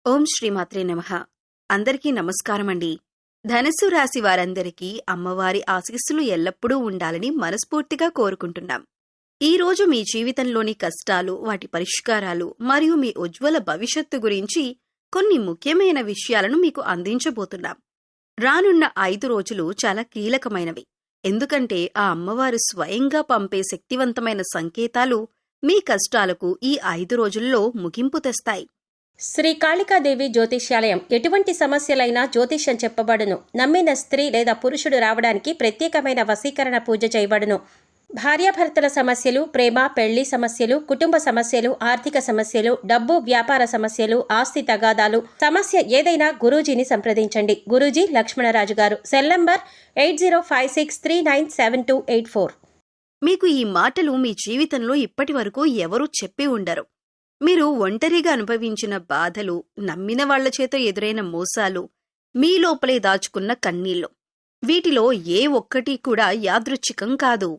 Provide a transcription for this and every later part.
ఓం శ్రీమాత్రే నమః. అందరికీ నమస్కారమండి. ధనుస్సు రాశి వారందరికీ అమ్మవారి ఆశీస్సులు ఎల్లప్పుడూ ఉండాలని మనస్ఫూర్తిగా కోరుకుంటున్నాం. ఈ రోజు మీ జీవితంలోని కష్టాలు, వాటి పరిష్కారాలు మరియు మీ ఉజ్వల భవిష్యత్తు గురించి కొన్ని ముఖ్యమైన విషయాలను మీకు అందించబోతున్నాం. రానున్న 5 రోజులు చాలా కీలకమైనవి. ఎందుకంటే ఆ అమ్మవారు స్వయంగా పంపే శక్తివంతమైన సంకేతాలు మీ కష్టాలకు ఈ 5 రోజుల్లో ముగింపు తెస్తాయి. శ్రీ కాళికాదేవి జ్యోతిష్యాలయం ఎటువంటి సమస్యలైనా జ్యోతిష్యం చెప్పబడును. నమ్మిన స్త్రీ లేదా పురుషుడు రావడానికి ప్రత్యేకమైన వశీకరణ పూజ చేయబడును. భార్యాభర్తల సమస్యలు, ప్రేమ పెళ్లి సమస్యలు, కుటుంబ సమస్యలు, ఆర్థిక సమస్యలు, డబ్బు వ్యాపార సమస్యలు, ఆస్తి తగాదాలు, సమస్య ఏదైనా గురూజీని సంప్రదించండి. గురూజీ లక్ష్మణరాజు గారు. Cell number 8056397284. మీకు ఈ మాటలు మీ జీవితంలో ఇప్పటి వరకు ఎవరూ చెప్పి ఉండరు. మీరు ఒంటరిగా అనుభవించిన బాధలు, నమ్మిన వాళ్ల చేత ఎదురైన మోసాలు, మీ లోపలే దాచుకున్న కన్నీళ్లు, వీటిలో ఏ ఒక్కటి కూడా యాదృచ్ఛికం కాదు.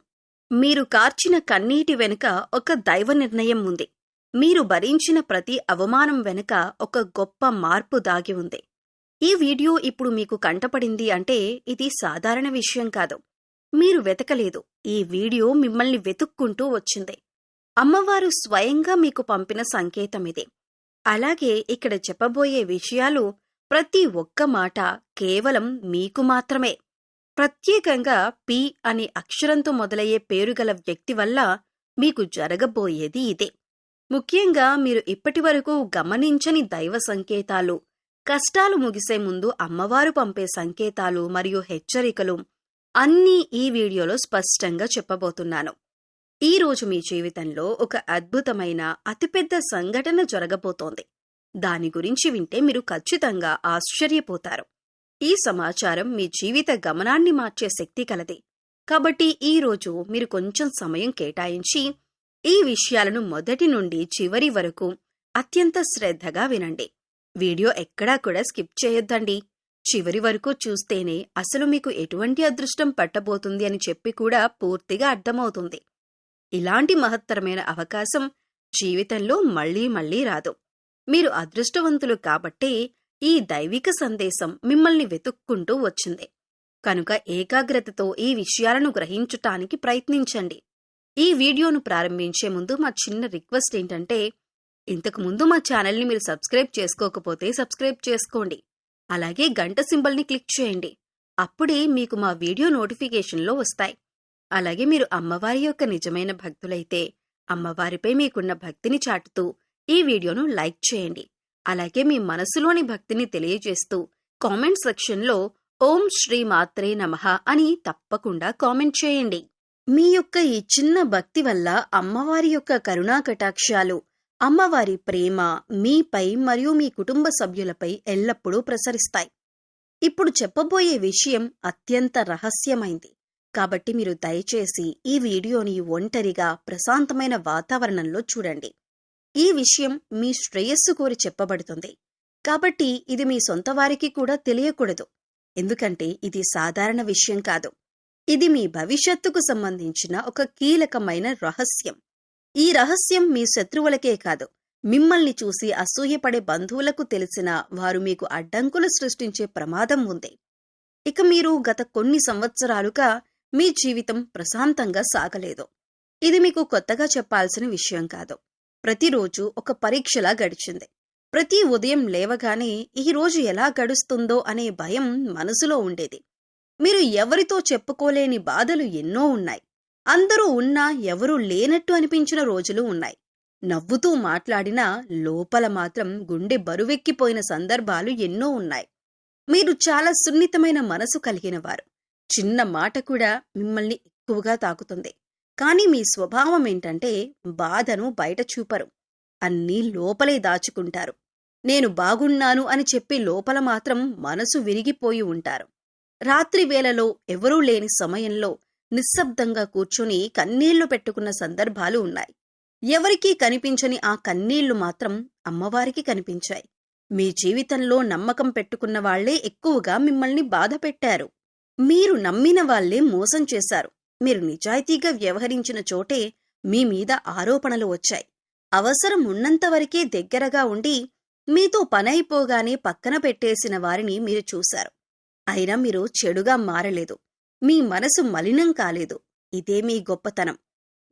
మీరు కార్చిన కన్నీటి వెనుక ఒక దైవ నిర్ణయం ఉంది. మీరు భరించిన ప్రతి అవమానం వెనుక ఒక గొప్ప మార్పు దాగి ఉంది. ఈ వీడియో ఇప్పుడు మీకు కంటపడింది అంటే ఇది సాధారణ విషయం కాదు. మీరు వెతకలేదు. ఈ వీడియో మిమ్మల్ని వెతుక్కుంటూ వచ్చింది. అమ్మవారు స్వయంగా మీకు పంపిన సంకేతమిది. అలాగే ఇక్కడ చెప్పబోయే విషయాలు ప్రతి ఒక్క మాట కేవలం మీకు మాత్రమే. ప్రత్యేకంగా పి అనే అక్షరంతో మొదలయ్యే పేరుగల వ్యక్తి వల్ల మీకు జరగబోయేది ఇదే. ముఖ్యంగా మీరు ఇప్పటివరకు గమనించని దైవ సంకేతాలు, కష్టాలు ముగిసే ముందు అమ్మవారు పంపే సంకేతాలు మరియు హెచ్చరికలు అన్నీ ఈ వీడియోలో స్పష్టంగా చెప్పబోతున్నాను. ఈ రోజు మీ జీవితంలో ఒక అద్భుతమైన అతిపెద్ద సంఘటన జరగబోతోంది. దాని గురించి వింటే మీరు ఖచ్చితంగా ఆశ్చర్యపోతారు. ఈ సమాచారం మీ జీవిత గమనాన్ని మార్చే శక్తి కలది. కాబట్టి ఈ రోజు మీరు కొంచెం సమయం కేటాయించి ఈ విషయాలను మొదటి నుండి చివరి వరకు అత్యంత శ్రద్ధగా వినండి. వీడియో ఎక్కడా కూడా స్కిప్ చేయొద్దండి. చివరి వరకు చూస్తేనే అసలు మీకు ఎటువంటి అదృష్టం పట్టబోతుంది అని చెప్పి కూడా పూర్తిగా అర్థమవుతుంది. ఇలాంటి మహత్తరమైన అవకాశం జీవితంలో మళ్లీ మళ్లీ రాదు. మీరు అదృష్టవంతులు కాబట్టే ఈ దైవిక సందేశం మిమ్మల్ని వెతుక్కుంటూ వచ్చింది. కనుక ఏకాగ్రతతో ఈ విషయాలను గ్రహించటానికి ప్రయత్నించండి. ఈ వీడియోను ప్రారంభించే ముందు మా చిన్న రిక్వెస్ట్ ఏంటంటే, ఇంతకుముందు మా ఛానల్ని మీరు సబ్స్క్రైబ్ చేసుకోకపోతే సబ్స్క్రైబ్ చేసుకోండి. అలాగే గంట సింబల్ని క్లిక్ చేయండి. అప్పుడే మీకు మా వీడియో నోటిఫికేషన్లో వస్తాయి. అలాగే మీరు అమ్మవారి యొక్క నిజమైన భక్తులైతే అమ్మవారిపై మీకున్న భక్తిని చాటుతూ ఈ వీడియోను లైక్ చేయండి. అలాగే మీ మనసులోని భక్తిని తెలియజేస్తూ కామెంట్ సెక్షన్లో ఓం శ్రీ మాత్రే నమః అని తప్పకుండా కామెంట్ చేయండి. మీ యొక్క ఈ చిన్న భక్తి వల్ల అమ్మవారి యొక్క కరుణా కటాక్షాలు, అమ్మవారి ప్రేమ మీపై మరియు మీ కుటుంబ సభ్యులపై ఎల్లప్పుడూ ప్రసరిస్తాయి. ఇప్పుడు చెప్పబోయే విషయం అత్యంత రహస్యమైంది. కాబట్టి మీరు దయచేసి ఈ వీడియోని ఒంటరిగా ప్రశాంతమైన వాతావరణంలో చూడండి. ఈ విషయం మీ శ్రేయస్సు కోరి చెప్పబడుతుంది. కాబట్టి ఇది మీ సొంత వారికి కూడా తెలియకూడదు. ఎందుకంటే ఇది సాధారణ విషయం కాదు. ఇది మీ భవిష్యత్తుకు సంబంధించిన ఒక కీలకమైన రహస్యం. ఈ రహస్యం మీ శత్రువులకే కాదు, మిమ్మల్ని చూసి అసూయపడే బంధువులకు తెలిసిన వారు మీకు అడ్డంకులు సృష్టించే ప్రమాదం ఉంది. ఇక మీరు గత కొన్ని సంవత్సరాలుగా మీ జీవితం ప్రశాంతంగా సాగలేదు. ఇది మీకు కొత్తగా చెప్పాల్సిన విషయం కాదు. ప్రతిరోజు ఒక పరీక్షలా గడిచింది. ప్రతి ఉదయం లేవగానే ఈ రోజు ఎలా గడుస్తుందో అనే భయం మనసులో ఉండేది. మీరు ఎవరితో చెప్పుకోలేని బాధలు ఎన్నో ఉన్నాయి. అందరూ ఉన్నా ఎవరూ లేనట్టు అనిపించిన రోజులు ఉన్నాయి. నవ్వుతూ మాట్లాడినా లోపల మాత్రం గుండె బరువెక్కిపోయిన సందర్భాలు ఎన్నో ఉన్నాయి. మీరు చాలా సున్నితమైన మనసు కలిగినవారు. చిన్న మాట కూడా మిమ్మల్ని ఎక్కువగా తాకుతుంది. కానీ మీ స్వభావం ఏంటంటే బాధను బయట చూపరు. అన్నీ లోపలే దాచుకుంటారు. నేను బాగున్నాను అని చెప్పి లోపల మాత్రం మనసు విరిగిపోయి ఉంటారు. రాత్రి వేళలో ఎవరూ లేని సమయంలో నిశ్శబ్దంగా కూర్చొని కన్నీళ్లు పెట్టుకున్న సందర్భాలు ఉన్నాయి. ఎవరికీ కనిపించని ఆ కన్నీళ్లు మాత్రం అమ్మవారికి కనిపించాయి. మీ జీవితంలో నమ్మకం పెట్టుకున్న వాళ్లే ఎక్కువగా మిమ్మల్ని బాధ పెట్టారు. మీరు నమ్మిన వాళ్లే మోసం చేశారు. మీరు నిజాయితీగా వ్యవహరించిన చోటే మీ మీద ఆరోపణలు వచ్చాయి. అవసరం ఉన్నంతవరకే దగ్గరగా ఉండి మీతో పనైపోగానే పక్కన పెట్టేసిన వారిని మీరు చూశారు. అయినా మీరు చెడుగా మారలేదు. మీ మనసు మలినం కాలేదు. ఇదే మీ గొప్పతనం.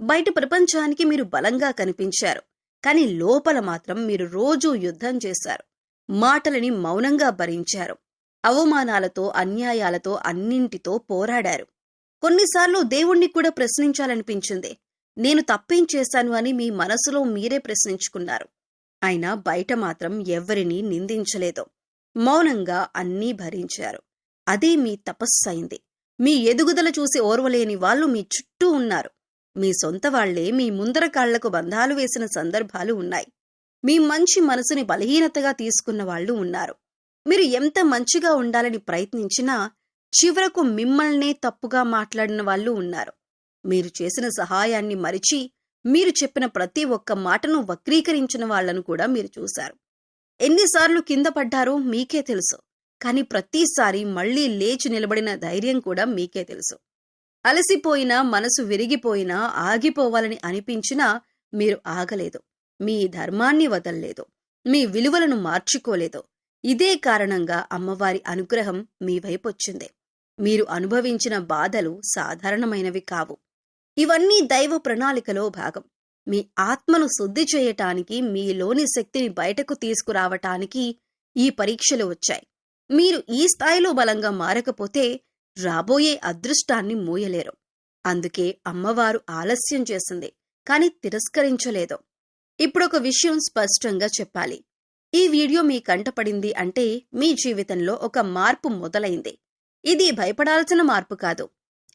బయట ప్రపంచానికి మీరు బలంగా కనిపించారు. కాని లోపల మాత్రం మీరు రోజూ యుద్ధం చేశారు. మాటలని మౌనంగా భరించారు. అవమానాలతో, అన్యాయాలతో, అన్నింటితో పోరాడారు. కొన్నిసార్లు దేవుణ్ణి కూడా ప్రశ్నించాలనిపించింది. నేను తప్పేం చేశాను అని మీ మనసులో మీరే ప్రశ్నించుకున్నారు. అయినా బయట మాత్రం ఎవ్వరినీ నిందించలేదు. మౌనంగా అన్నీ భరించారు. అదే మీ తపస్సయింది. మీ ఎదుగుదల చూసి ఓర్వలేని వాళ్ళు మీ చుట్టూ ఉన్నారు. మీ సొంత వాళ్లే మీ ముందర కాళ్లకు బంధాలు వేసిన సందర్భాలు ఉన్నాయి. మీ మంచి మనసుని బలహీనతగా తీసుకున్న వాళ్ళు ఉన్నారు. మీరు ఎంత మంచిగా ఉండాలని ప్రయత్నించినా చివరకు మిమ్మల్నే తప్పుగా మాట్లాడిన వాళ్ళు ఉన్నారు. మీరు చేసిన సహాయాన్ని మరిచి మీరు చెప్పిన ప్రతి ఒక్క మాటను వక్రీకరించిన వాళ్లను కూడా మీరు చూశారు. ఎన్నిసార్లు కింద పడ్డారో మీకే తెలుసు. కాని ప్రతిసారి మళ్లీ లేచి నిలబడిన ధైర్యం కూడా మీకే తెలుసు. అలసిపోయినా, మనసు విరిగిపోయినా, ఆగిపోవాలని అనిపించినా మీరు ఆగలేదు. మీ ధర్మాన్ని వదల్లేదు. మీ విలువలను మార్చుకోలేదు. ఇదే కారణంగా అమ్మవారి అనుగ్రహం మీ వైపొచ్చింది. మీరు అనుభవించిన బాధలు సాధారణమైనవి కావు. ఇవన్నీ దైవ ప్రణాళికలో భాగం. మీ ఆత్మను శుద్ధి చేయటానికి, మీలోని శక్తిని బయటకు తీసుకురావటానికి ఈ పరీక్షలు వచ్చాయి. మీరు ఈ స్థాయిలో బలంగా మారకపోతే రాబోయే అదృష్టాన్ని మోయలేరు. అందుకే అమ్మవారు ఆలస్యం చేసింది, కాని తిరస్కరించలేదు. ఇప్పుడొక విషయం స్పష్టంగా చెప్పాలి. ఈ వీడియో మీ కంటపడింది అంటే మీ జీవితంలో ఒక మార్పు మొదలైంది. ఇది భయపడాల్సిన మార్పు కాదు.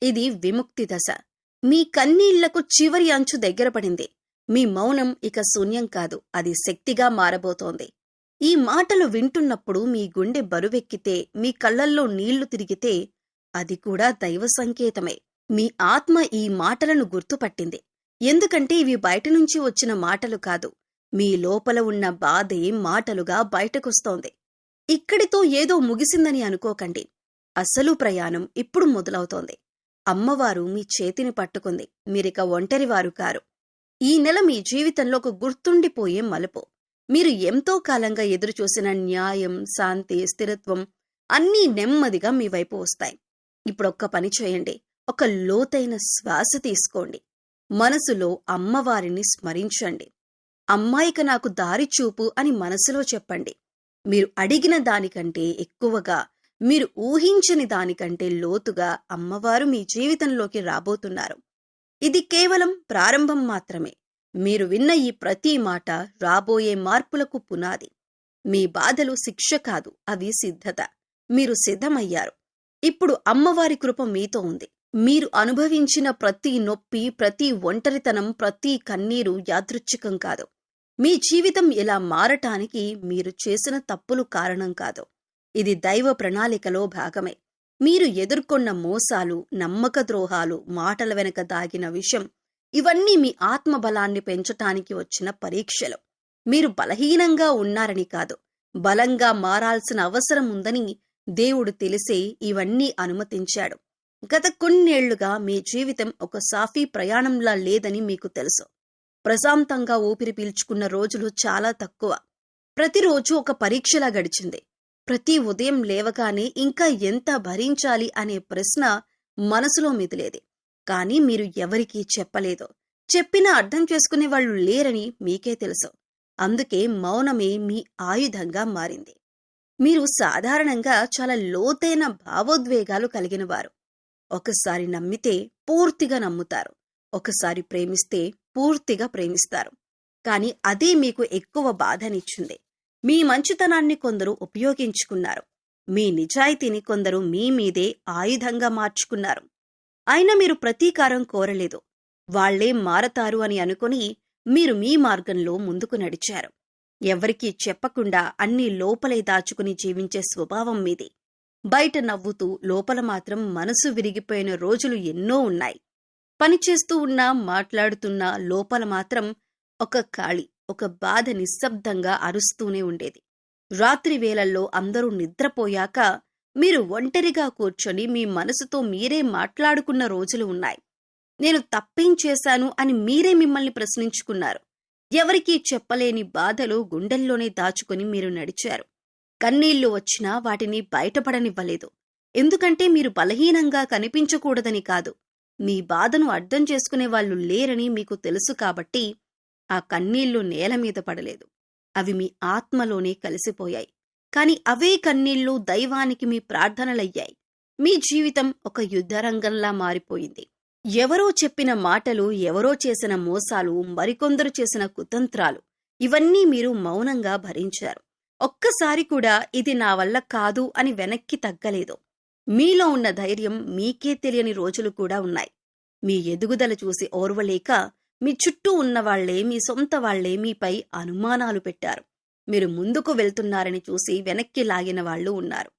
ఇది విముక్తి దశ. మీ కన్నీళ్లకు చివరి అంచు దగ్గర పడింది. మీ మౌనం ఇక శూన్యం కాదు, అది శక్తిగా మారబోతోంది. ఈ మాటలు వింటున్నప్పుడు మీ గుండె బరువెక్కితే, మీ కళ్లల్లో నీళ్లు తిరిగితే అది కూడా దైవ సంకేతమే. మీ ఆత్మ ఈ మాటలను గుర్తుపట్టింది. ఎందుకంటే ఇవి బయట నుంచి వచ్చిన మాటలు కాదు. మీ లోపల ఉన్న బాధే మాటలుగా బయటకొస్తోంది. ఇక్కడితో ఏదో ముగిసిందని అనుకోకండి. అసలు ప్రయాణం ఇప్పుడు మొదలవుతోంది. అమ్మవారు మీ చేతిని పట్టుకుంది. మీరిక ఒంటరివారు కారు. ఈ నెల మీ జీవితంలో ఒక గుర్తుండిపోయే మలుపు. మీరు ఎంతో కాలంగా ఎదురుచూసిన న్యాయం, శాంతి, స్థిరత్వం అన్నీ నెమ్మదిగా మీ వైపు వస్తాయి. ఇప్పుడొక్క పని చేయండి. ఒక లోతైన శ్వాస తీసుకోండి. మనసులో అమ్మవారిని స్మరించండి. అమ్మాయిక నాకు దారి చూపు అని మనసులో చెప్పండి. మీరు అడిగిన దానికంటే ఎక్కువగా, మీరు ఊహించని దానికంటే లోతుగా అమ్మవారు మీ జీవితంలోకి రాబోతున్నారు. ఇది కేవలం ప్రారంభం మాత్రమే. మీరు విన్న ఈ ప్రతి మాట రాబోయే మార్పులకు పునాది. మీ బాధలు శిక్ష కాదు, అవి సిద్ధత. మీరు సిద్ధమయ్యారు. ఇప్పుడు అమ్మవారి కృప మీతో ఉంది. మీరు అనుభవించిన ప్రతి నొప్పి, ప్రతి ఒంటరితనం, ప్రతి కన్నీరు యాదృచ్ఛికం కాదు. మీ జీవితం ఇలా మారటానికి మీరు చేసిన తప్పులు కారణం కాదు. ఇది దైవ ప్రణాళికలో భాగమే. మీరు ఎదుర్కొన్న మోసాలు, నమ్మక ద్రోహాలు, మాటల వెనక దాగిన విషం, ఇవన్నీ మీ ఆత్మబలాన్ని పెంచటానికి వచ్చిన పరీక్షలు. మీరు బలహీనంగా ఉన్నారని కాదు, బలంగా మారాల్సిన అవసరం ఉందని దేవుడు తెలిసే ఇవన్నీ అనుమతించాడు. గత కొన్నేళ్లుగా మీ జీవితం ఒక సాఫీ ప్రయాణంలా లేదని మీకు తెలుసు. ప్రశాంతంగా ఊపిరి పీల్చుకున్న రోజులు చాలా తక్కువ. ప్రతిరోజు ఒక పరీక్షలా గడిచింది. ప్రతి ఉదయం లేవగానే ఇంకా ఎంత భరించాలి అనే ప్రశ్న మనసులో మెదిలేది. కానీ మీరు ఎవరికీ చెప్పలేదు. చెప్పినా అర్థం చేసుకునే వాళ్ళు లేరని మీకే తెలుసు. అందుకే మౌనమే మీ ఆయుధంగా మారింది. మీరు సాధారణంగా చాలా లోతైన భావోద్వేగాలు కలిగినవారు. ఒకసారి నమ్మితే పూర్తిగా నమ్ముతారు. ఒకసారి ప్రేమిస్తే పూర్తిగా ప్రేమిస్తారు. కాని అదే మీకు ఎక్కువ బాధనిచ్చింది. మీ మంచితనాన్ని కొందరు ఉపయోగించుకున్నారు. మీ నిజాయితీని కొందరు మీ మీదే ఆయుధంగా మార్చుకున్నారు. అయినా మీరు ప్రతీకారం కోరలేదు. వాళ్లే మారతారు అని అనుకుని మీరు మీ మార్గంలో ముందుకు నడిచారు. ఎవరికీ చెప్పకుండా అన్నీ లోపలే దాచుకుని జీవించే స్వభావం మీది. బయట నవ్వుతూ లోపల మాత్రం మనసు విరిగిపోయిన రోజులు ఎన్నో ఉన్నాయి. పనిచేస్తూ ఉన్నా, మాట్లాడుతున్నా లోపల మాత్రం ఒక ఖాళీ, ఒక బాధ నిశ్శబ్దంగా అరుస్తూనే ఉండేది. రాత్రి వేళల్లో అందరూ నిద్రపోయాక మీరు ఒంటరిగా కూర్చొని మీ మనసుతో మీరే మాట్లాడుకున్న రోజులు ఉన్నాయి. నేను తప్పేం చేశాను అని మీరే మిమ్మల్ని ప్రశ్నించుకున్నారు. ఎవరికీ చెప్పలేని బాధలు గుండెల్లోనే దాచుకుని మీరు నడిచారు. కన్నీళ్లు వచ్చినా వాటిని బయటపడనివ్వలేదు. ఎందుకంటే మీరు బలహీనంగా కనిపించకూడదని కాదు, మీ బాధను అర్థం చేసుకునే వాళ్ళు లేరని మీకు తెలుసు కాబట్టి ఆ కన్నీళ్లు నేల మీద పడలేదు. అవి మీ ఆత్మలోనే కలిసిపోయాయి. కాని అవే కన్నీళ్లు దైవానికి మీ ప్రార్థనలయ్యాయి. మీ జీవితం ఒక యుద్ధరంగంలా మారిపోయింది. ఎవరో చెప్పిన మాటలు, ఎవరో చేసిన మోసాలు, మరికొందరు చేసిన కుతంత్రాలు, ఇవన్నీ మీరు మౌనంగా భరించారు. ఒక్కసారి కూడా ఇది నా వల్ల కాదు అని వెనక్కి తగ్గలేదు. మీలో ఉన్న ధైర్యం మీకే తెలియని రోజులు కూడా ఉన్నాయి. మీ ఎదుగుదల చూసి ఓర్వలేక మీ చుట్టూ ఉన్నవాళ్లే, మీ సొంత వాళ్లే మీపై అనుమానాలు పెట్టారు. మీరు ముందుకు వెళ్తున్నారని చూసి వెనక్కి లాగిన వాళ్లు ఉన్నారు.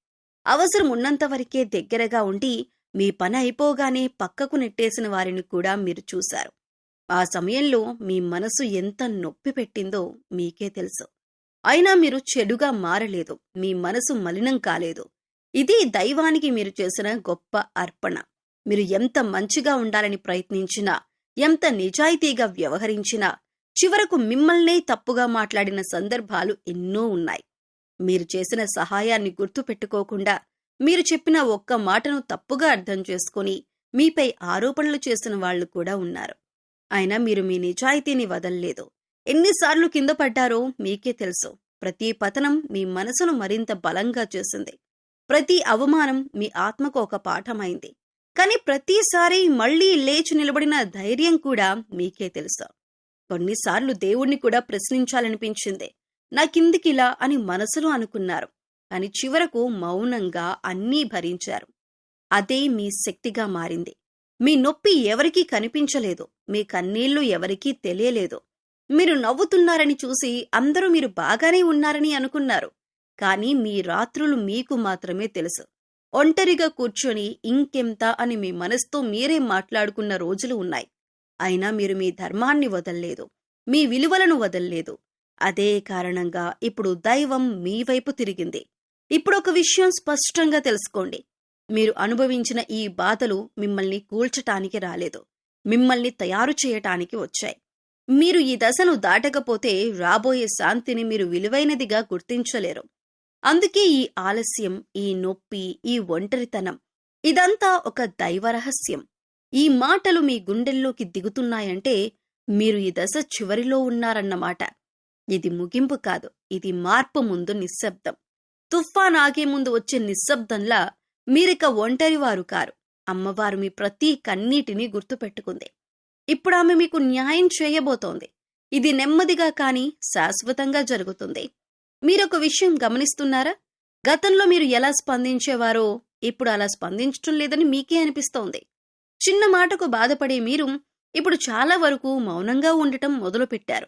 అవసరం ఉన్నంతవరకే దగ్గరగా ఉండి మీ పని అయిపోగానే పక్కకు నెట్టేసిన వారిని కూడా మీరు చూశారు. ఆ సమయంలో మీ మనసు ఎంత నొప్పి పెట్టిందో మీకే తెలుసు. అయినా మీరు చెడుగా మారలేదు. మీ మనసు మలినం కాలేదు. ఇది దైవానికి మీరు చేసిన గొప్ప అర్పణ. మీరు ఎంత మంచిగా ఉండాలని ప్రయత్నించినా, ఎంత నిజాయితీగా వ్యవహరించినా, చివరకు మిమ్మల్నే తప్పుగా మాట్లాడిన సందర్భాలు ఎన్నో ఉన్నాయి. మీరు చేసిన సహాయాన్ని గుర్తుపెట్టుకోకుండా, మీరు చెప్పిన ఒక్క మాటను తప్పుగా అర్థం చేసుకుని మీపై ఆరోపణలు చేసిన వాళ్లు కూడా ఉన్నారు. అయినా మీరు మీ నిజాయితీని వదల్లేదు. ఎన్నిసార్లు కింద పడ్డారో మీకే తెలుసు. ప్రతి పతనం మీ మనసును మరింత బలంగా చేసింది. ప్రతి అవమానం మీ ఆత్మకు ఒక పాఠమైంది. కాని ప్రతిసారి మళ్లీ లేచి నిలబడిన ధైర్యం కూడా మీకే తెలుసు. కొన్నిసార్లు దేవుణ్ణి కూడా ప్రశ్నించాలనిపించింది. నాకిందికిలా అని మనసులో అనుకున్నారు. కాని చివరకు మౌనంగా అన్నీ భరించారు. అదే మీ శక్తిగా మారింది. మీ నొప్పి ఎవరికీ కనిపించలేదు. మీ కన్నీళ్లు ఎవరికీ తెలియలేదు. మీరు నవ్వుతున్నారని చూసి అందరూ మీరు బాగానే ఉన్నారని అనుకున్నారు. కాని మీ రాత్రులు మీకు మాత్రమే తెలుసు. ఒంటరిగా కూర్చొని ఇంకెంత అని మీ మనసుతో మీరే మాట్లాడుకున్న రోజులు ఉన్నాయి. అయినా మీరు మీ ధర్మాన్ని వదల్లేదు. మీ విలువలను వదల్లేదు. అదే కారణంగా ఇప్పుడు దైవం మీ వైపు తిరిగింది. ఇప్పుడొక విషయం స్పష్టంగా తెలుసుకోండి. మీరు అనుభవించిన ఈ బాధలు మిమ్మల్ని కూల్చటానికి రాలేదు. మిమ్మల్ని తయారు చేయటానికి వచ్చాయి. మీరు ఈ దశను దాటకపోతే రాబోయే శాంతిని మీరు విలువైనదిగా గుర్తించలేరు. అందుకే ఈ ఆలస్యం, ఈ నొప్పి, ఈ ఒంటరితనం, ఇదంతా ఒక దైవ రహస్యం. ఈ మాటలు మీ గుండెల్లోకి దిగుతున్నాయంటే మీరు ఈ దశ చివరిలో ఉన్నారన్నమాట. ఇది ముగింపు కాదు. ఇది మార్పు ముందు నిశ్శబ్దం. తుఫాన్ ఆగే ముందు వచ్చే నిశ్శబ్దంలా మీరిక ఒంటరివారు కారు. అమ్మవారు మీ ప్రతి కన్నీటిని గుర్తుపెట్టుకుంది. ఇప్పుడు ఆమె మీకు న్యాయం చేయబోతోంది. ఇది నెమ్మదిగా కాని శాశ్వతంగా జరుగుతుంది. మీరొక విషయం గమనిస్తున్నారా? గతంలో మీరు ఎలా స్పందించేవారో ఇప్పుడు అలా స్పందించటం లేదని మీకే అనిపిస్తోంది. చిన్న మాటకు బాధపడే మీరు ఇప్పుడు చాలా వరకు మౌనంగా ఉండటం మొదలుపెట్టారు.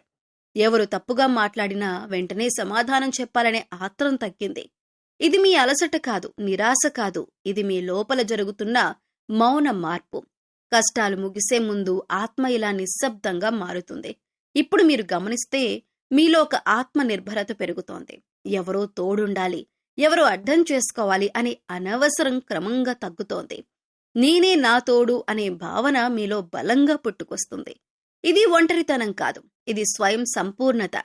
ఎవరు తప్పుగా మాట్లాడినా వెంటనే సమాధానం చెప్పాలనే ఆత్రం తగ్గింది. ఇది మీ అలసట కాదు, నిరాశ కాదు. ఇది మీ లోపల జరుగుతున్న మౌన మార్పు. కష్టాలు ముగిసే ముందు ఆత్మ ఇలా నిశ్శబ్దంగా మారుతుంది. ఇప్పుడు మీరు గమనిస్తే మీలో ఒక ఆత్మ నిర్భరత పెరుగుతోంది. ఎవరో తోడుండాలి, ఎవరో అర్థం చేసుకోవాలి అనే అనవసరం క్రమంగా తగ్గుతోంది. నేనే నా తోడు అనే భావన మీలో బలంగా పుట్టుకొస్తుంది. ఇది ఒంటరితనం కాదు, ఇది స్వయం సంపూర్ణత.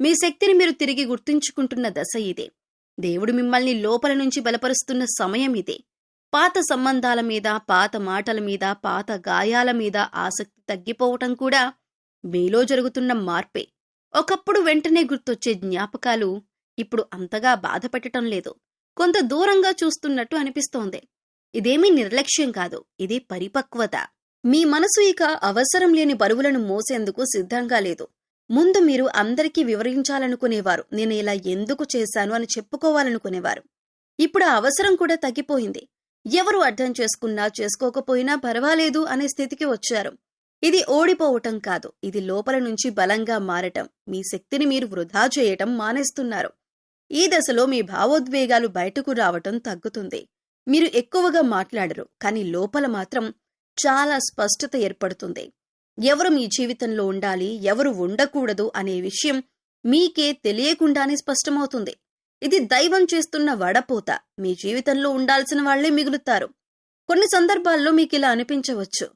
మీ శక్తిని మీరు తిరిగి గుర్తుంచుకుంటున్న దశ ఇదే. దేవుడు మిమ్మల్ని లోపల నుంచి బలపరుస్తున్న సమయం ఇదే. పాత సంబంధాల మీద, పాత మాటల మీద, పాత గాయాల మీద ఆసక్తి తగ్గిపోవటం కూడా మీలో జరుగుతున్న మార్పే. ఒకప్పుడు వెంటనే గుర్తొచ్చే జ్ఞాపకాలు ఇప్పుడు అంతగా బాధ పెట్టడం లేదు. కొంత దూరంగా చూస్తున్నట్టు అనిపిస్తోంది. ఇదేమీ నిర్లక్ష్యం కాదు, ఇది పరిపక్వత. మీ మనసు ఇక అవసరం లేని బరువులను మోసేందుకు సిద్ధంగా లేదు. ముందు మీరు అందరికీ వివరించాలనుకునేవారు. నేను ఇలా ఎందుకు చేశాను అని చెప్పుకోవాలనుకునేవారు. ఇప్పుడు ఆ అవసరం కూడా తగ్గిపోయింది. ఎవరు అర్థం చేసుకున్నా చేసుకోకపోయినా పర్వాలేదు అనే స్థితికి వచ్చారు. ఇది ఓడిపోవటం కాదు, ఇది లోపల నుంచి బలంగా మారటం. మీ శక్తిని మీరు వృధా చేయటం మానేస్తున్నారు. ఈ దశలో మీ భావోద్వేగాలు బయటకు రావటం తగ్గుతుంది. మీరు ఎక్కువగా మాట్లాడరు, కానీ లోపల మాత్రం చాలా స్పష్టత ఏర్పడుతుంది. ఎవరు మీ జీవితంలో ఉండాలి, ఎవరు ఉండకూడదు అనే విషయం మీకే తెలియకుండానే స్పష్టమవుతుంది. ఇది దైవం చేస్తున్న వడపోత. మీ జీవితంలో ఉండాల్సిన వాళ్లే మిగులుతారు. కొన్ని సందర్భాల్లో మీకిలా అనిపించవచ్చు,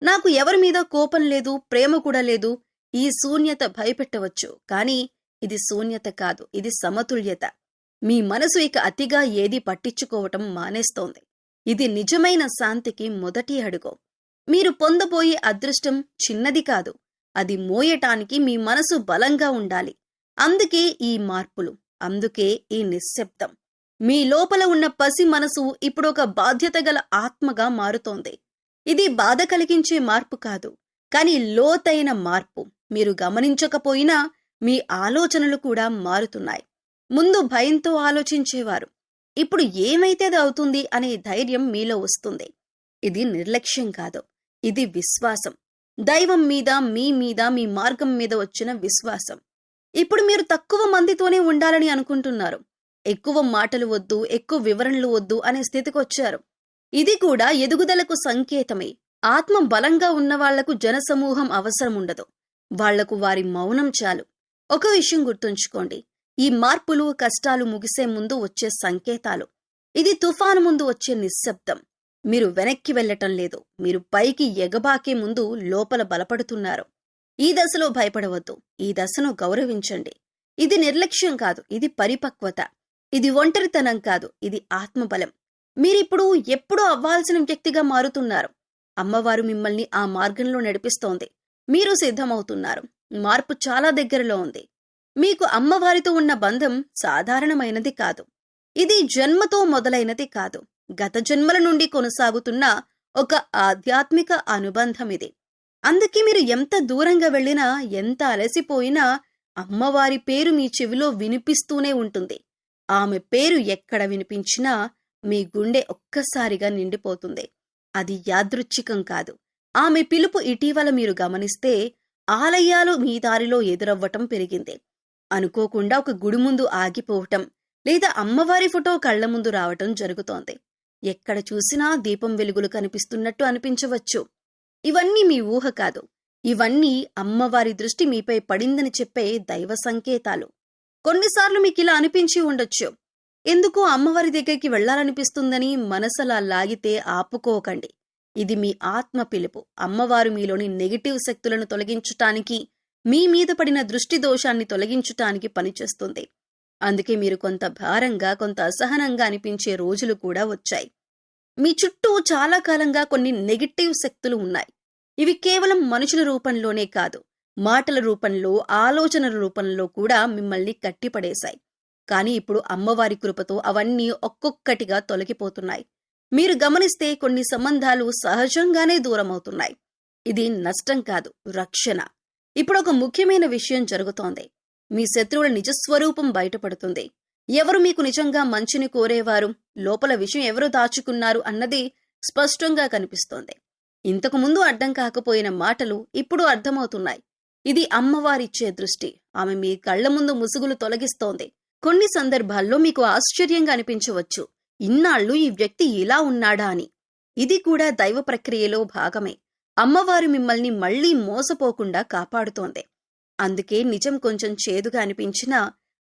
నాకు ఎవరి మీద కోపం లేదు, ప్రేమ కూడా లేదు, ఈ శూన్యత భయపెట్టవచ్చు, కానీ ఇది శూన్యత కాదు, ఇది సమతుల్యత. మీ మనసు ఇక అతిగా ఏది పట్టించుకోవటం మానేస్తోంది. ఇది నిజమైన శాంతికి మొదటి అడుగు. మీరు పొందబోయే అదృష్టం చిన్నది కాదు, అది మోయటానికి మీ మనసు బలంగా ఉండాలి. అందుకే ఈ మార్పులు, అందుకే ఈ నిశ్శబ్దం. మీ లోపల ఉన్న పసి మనసు ఇప్పుడు ఒక బాధ్యత గల ఆత్మగా మారుతోంది. ఇది బాధ కలిగించే మార్పు కాదు, కానీ లోతైన మార్పు. మీరు గమనించకపోయినా మీ ఆలోచనలు కూడా మారుతున్నాయి. ముందు భయంతో ఆలోచించేవారు, ఇప్పుడు ఏమైతే అది అవుతుంది అనే ధైర్యం మీలో వస్తుంది. ఇది నిర్లక్ష్యం కాదు, ఇది విశ్వాసం. దైవం మీద, మీ మార్గం మీద వచ్చిన విశ్వాసం. ఇప్పుడు మీరు తక్కువ మందితోనే ఉండాలని అనుకుంటున్నారు. ఎక్కువ మాటలు వద్దు, ఎక్కువ వివరణలు వద్దు అనే స్థితికొచ్చారు. ఇది కూడా ఎదుగుదలకు సంకేతమే. ఆత్మ బలంగా ఉన్నవాళ్లకు జనసమూహం అవసరం ఉండదు. వాళ్లకు వారి మౌనం చాలు. ఒక విషయం గుర్తుంచుకోండి, ఈ మార్పులు, కష్టాలు ముగిసే ముందు వచ్చే సంకేతాలు. ఇది తుఫాను ముందు వచ్చే నిశ్శబ్దం. మీరు వెనక్కి వెళ్లటం లేదు, మీరు పైకి ఎగబాకే ముందు లోపల బలపడుతున్నారు. ఈ దశలో భయపడవద్దు, ఈ దశను గౌరవించండి. ఇది నిర్లక్ష్యం కాదు, ఇది పరిపక్వత. ఇది ఒంటరితనం కాదు, ఇది ఆత్మబలం. మీరిప్పుడు ఎప్పుడూ అవ్వాల్సిన వ్యక్తిగా మారుతున్నారు. అమ్మవారు మిమ్మల్ని ఆ మార్గంలో నడిపిస్తోంది. మీరు సిద్ధమవుతున్నారు. మార్పు చాలా దగ్గరలో ఉంది. మీకు అమ్మవారితో ఉన్న బంధం సాధారణమైనది కాదు. ఇది జన్మతో మొదలైనది కాదు, గత జన్మల నుండి కొనసాగుతున్న ఒక ఆధ్యాత్మిక అనుబంధం ఇది. అందుకే మీరు ఎంత దూరంగా వెళ్ళినా, ఎంత అలసిపోయినా అమ్మవారి పేరు మీ చెవిలో వినిపిస్తూనే ఉంటుంది. ఆమె పేరు ఎక్కడ వినిపించినా మీ గుండె ఒక్కసారిగా నిండిపోతుంది. అది యాదృచ్ఛికం కాదు. ఆమె పిలుపు ఇటీవల మీరు గమనిస్తే ఆలయాలు మీ దారిలో ఎదురవ్వటం పెరిగింది. అనుకోకుండా ఒక గుడి ముందు ఆగిపోవటం, లేదా అమ్మవారి ఫోటో కళ్ల ముందు రావటం జరుగుతోంది. ఎక్కడ చూసినా దీపం వెలుగులు కనిపిస్తున్నట్టు అనిపించవచ్చు. ఇవన్నీ మీ ఊహ కాదు. ఇవన్నీ అమ్మవారి దృష్టి మీపై పడిందని చెప్పే దైవ సంకేతాలు. కొన్నిసార్లు మీకిలా అనిపించి ఉండొచ్చు, ఎందుకో అమ్మవారి దగ్గరికి వెళ్లాలనిపిస్తుందని మనసలా లాగితే ఆపుకోకండి. ఇది మీ ఆత్మ పిలుపు. అమ్మవారు మీలోని నెగటివ్ శక్తులను తొలగించటానికి, మీ మీద పడిన దృష్టి దోషాన్ని తొలగించటానికి పనిచేస్తుంది. అందుకే మీరు కొంత భారంగా, కొంత అసహనంగా అనిపించే రోజులు కూడా వచ్చాయి. మీ చుట్టూ చాలా కాలంగా కొన్ని నెగటివ్ శక్తులు ఉన్నాయి. ఇవి కేవలం మనుషుల రూపంలోనే కాదు, మాటల రూపంలో, ఆలోచనల రూపంలో కూడా మిమ్మల్ని కట్టిపడేశాయి. కానీ ఇప్పుడు అమ్మవారి కృపతో అవన్నీ ఒక్కొక్కటిగా తొలగిపోతున్నాయి. మీరు గమనిస్తే కొన్ని సంబంధాలు సహజంగానే దూరమవుతున్నాయి. ఇది నష్టం కాదు, రక్షణ. ఇప్పుడు ఒక ముఖ్యమైన విషయం జరుగుతోంది. మీ శత్రువుల నిజస్వరూపం బయటపడుతుంది. ఎవరు మీకు నిజంగా మంచిని కోరేవారు, లోపల విషయం ఎవరు దాచుకున్నారు అన్నది స్పష్టంగా కనిపిస్తోంది. ఇంతకుముందు అర్థం కాకపోయిన మాటలు ఇప్పుడు అర్థమవుతున్నాయి. ఇది అమ్మవారిచ్చే దృష్టి. ఆమె మీ కళ్ల ముందు ముసుగులు తొలగిస్తోంది. కొన్ని సందర్భాల్లో మీకు ఆశ్చర్యంగా అనిపించవచ్చు, ఇన్నాళ్లు ఈ వ్యక్తి ఇలా ఉన్నాడా అని. ఇది కూడా దైవ ప్రక్రియలో భాగమే. అమ్మవారు మిమ్మల్ని మళ్లీ మోసపోకుండా కాపాడుతోంది. అందుకే నిజం కొంచెం చేదుగా అనిపించినా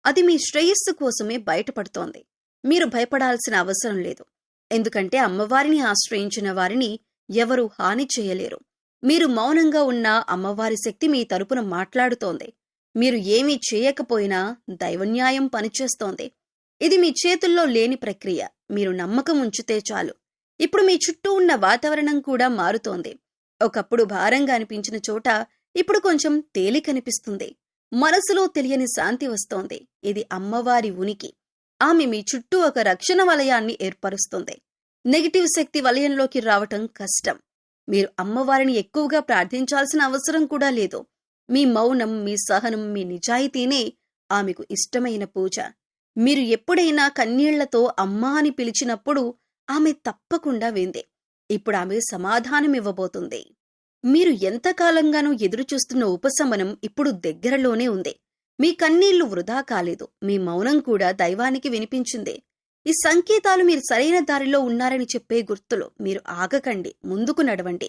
అది మీ శ్రేయస్సు కోసమే బయటపడుతోంది. మీరు భయపడాల్సిన అవసరం లేదు. ఎందుకంటే అమ్మవారిని ఆశ్రయించిన వారిని ఎవరూ హాని చేయలేరు. మీరు మౌనంగా ఉన్న అమ్మవారి శక్తి మీ తరపున మాట్లాడుతోంది. మీరు ఏమీ చేయకపోయినా దైవన్యాయం పనిచేస్తోంది. ఇది మీ చేతుల్లో లేని ప్రక్రియ. మీరు నమ్మకం ఉంచితే చాలు. ఇప్పుడు మీ చుట్టూ ఉన్న వాతావరణం కూడా మారుతోంది. ఒకప్పుడు భారంగా అనిపించిన చోట ఇప్పుడు కొంచెం తేలికనిపిస్తుంది. మనసులో తెలియని శాంతి వస్తోంది. ఇది అమ్మవారి ఉనికి. ఆమె మీ చుట్టూ ఒక రక్షణ వలయాన్ని ఏర్పరుస్తుంది. నెగిటివ్ శక్తి వలయంలోకి రావటం కష్టం. మీరు అమ్మవారిని ఎక్కువగా ప్రార్థించాల్సిన అవసరం కూడా లేదు. మీ మౌనం, మీ సహనం, మీ నిజాయితీనే ఆమెకు ఇష్టమైన పూజ. మీరు ఎప్పుడైనా కన్నీళ్లతో అమ్మా అని పిలిచినప్పుడు ఆమె తప్పకుండా వింది. ఇప్పుడు ఆమె సమాధానమివ్వబోతుంది. మీరు ఎంతకాలంగానూ ఎదురుచూస్తున్న ఉపశమనం ఇప్పుడు దగ్గరలోనే ఉంది. మీ కన్నీళ్లు వృధా కాలేదు. మీ మౌనం కూడా దైవానికి వినిపించింది. ఈ సంకేతాలు మీరు సరైన దారిలో ఉన్నారని చెప్పే గుర్తులు. మీరు ఆగకండి, ముందుకు నడవండి.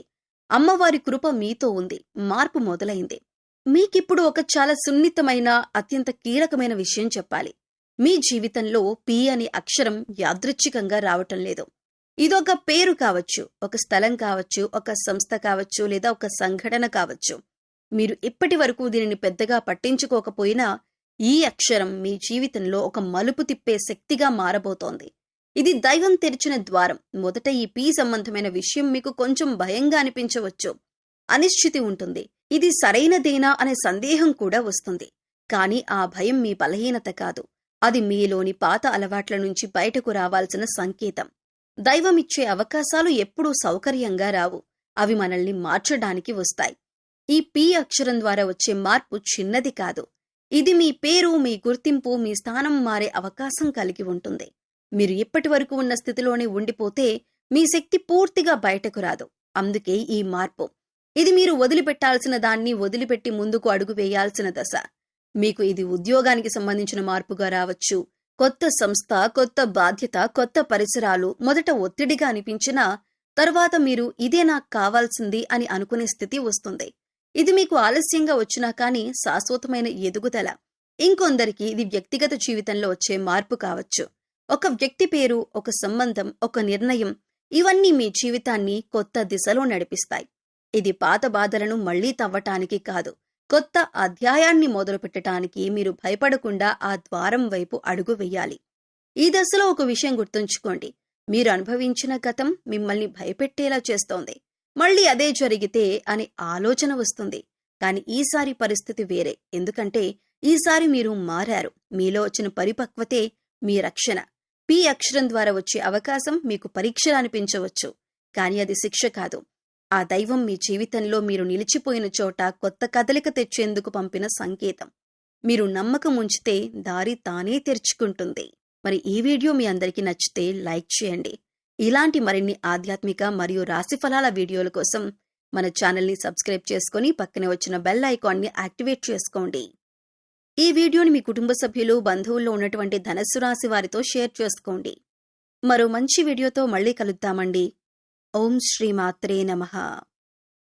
అమ్మవారి కృప మీతో ఉంది. మార్పు మొదలైంది. మీకిప్పుడు ఒక చాలా సున్నితమైన, అత్యంత కీలకమైన విషయం చెప్పాలి. మీ జీవితంలో పి అనే అక్షరం యాదృచ్ఛికంగా రావటం లేదు. ఇదొక పేరు కావచ్చు, ఒక స్థలం కావచ్చు, ఒక సంస్థ కావచ్చు, లేదా ఒక సంఘటన కావచ్చు. మీరు ఇప్పటి వరకు దీనిని పెద్దగా పట్టించుకోకపోయినా ఈ అక్షరం మీ జీవితంలో ఒక మలుపు తిప్పే శక్తిగా మారబోతోంది. ఇది దైవం తెరిచిన ద్వారం. మొదట ఈ పీ సంబంధమైన విషయం మీకు కొంచెం భయంగా అనిపించవచ్చు. అనిశ్చితి ఉంటుంది. ఇది సరైనదేనా అనే సందేహం కూడా వస్తుంది. కానీ ఆ భయం మీ బలహీనత కాదు. అది మీలోని పాత అలవాట్ల నుంచి బయటకు రావాల్సిన సంకేతం. దైవమిచ్చే అవకాశాలు ఎప్పుడూ సౌకర్యంగా రావు. అవి మనల్ని మార్చడానికి వస్తాయి. ఈ పీ అక్షరం ద్వారా వచ్చే మార్పు చిన్నది కాదు. ఇది మీ పేరు, మీ గుర్తింపు, మీ స్థానం మారే అవకాశం కలిగి ఉంటుంది. మీరు ఇప్పటి వరకు ఉన్న స్థితిలోనే ఉండిపోతే మీ శక్తి పూర్తిగా బయటకు రాదు. అందుకే ఈ మార్పు. ఇది మీరు వదిలిపెట్టాల్సిన దాన్ని వదిలిపెట్టి ముందుకు అడుగు వేయాల్సిన దశ. మీకు ఇది ఉద్యోగానికి సంబంధించిన మార్పుగా రావచ్చు. కొత్త సంస్థ, కొత్త బాధ్యత, కొత్త పరిసరాలు మొదట ఒత్తిడిగా అనిపించినా తర్వాత మీరు ఇదే నాకు కావాల్సింది అని అనుకునే స్థితి వస్తుంది. ఇది మీకు ఆలస్యంగా వచ్చినా కానీ శాశ్వతమైన ఎదుగుదల. ఇంకొందరికి ఇది వ్యక్తిగత జీవితంలో వచ్చే మార్పు కావచ్చు. ఒక వ్యక్తి పేరు, ఒక సంబంధం, ఒక నిర్ణయం, ఇవన్నీ మీ జీవితాన్ని కొత్త దిశలో నడిపిస్తాయి. ఇది పాత బాధలను మళ్లీ తవ్వటానికి కాదు, కొత్త అధ్యాయాన్ని మొదలుపెట్టడానికి. మీరు భయపడకుండా ఆ ద్వారం వైపు అడుగు వెయ్యాలి. ఈ దశలో ఒక విషయం గుర్తుంచుకోండి. మీరు అనుభవించిన గతం మిమ్మల్ని భయపెట్టేలా చేస్తోంది. మళ్లీ అదే జరిగితే అనే ఆలోచన వస్తుంది. కాని ఈసారి పరిస్థితి వేరే. ఎందుకంటే ఈసారి మీరు మారారు. మీలో వచ్చిన పరిపక్వతే మీ రక్షణ. పీ అక్షరం ద్వారా వచ్చే అవకాశం మీకు పరీక్షలు అనిపించవచ్చు. కాని అది శిక్ష కాదు. ఆ దైవం మీ జీవితంలో మీరు నిలిచిపోయిన చోట కొత్త కదలిక తెచ్చేందుకు పంపిన సంకేతం. మీరు నమ్మకం ఉంచితే దారి తానే తెరుచుకుంటుంది. మరి ఈ వీడియో మీ అందరికీ నచ్చితే లైక్ చేయండి. ఇలాంటి మరిన్ని ఆధ్యాత్మిక మరియు రాశిఫలాల వీడియోల కోసం మన ఛానల్ని సబ్స్క్రైబ్ చేసుకుని పక్కనే వచ్చిన బెల్ ఐకాన్ని యాక్టివేట్ చేసుకోండి. ఈ వీడియోని మీ కుటుంబ సభ్యులు, బంధువుల్లో ఉన్నటువంటి ధనస్సు రాశి వారితో షేర్ చేసుకోండి. మరో మంచి వీడియోతో మళ్ళీ కలుద్దామండి. ఓం శ్రీ మాత్రే నమః.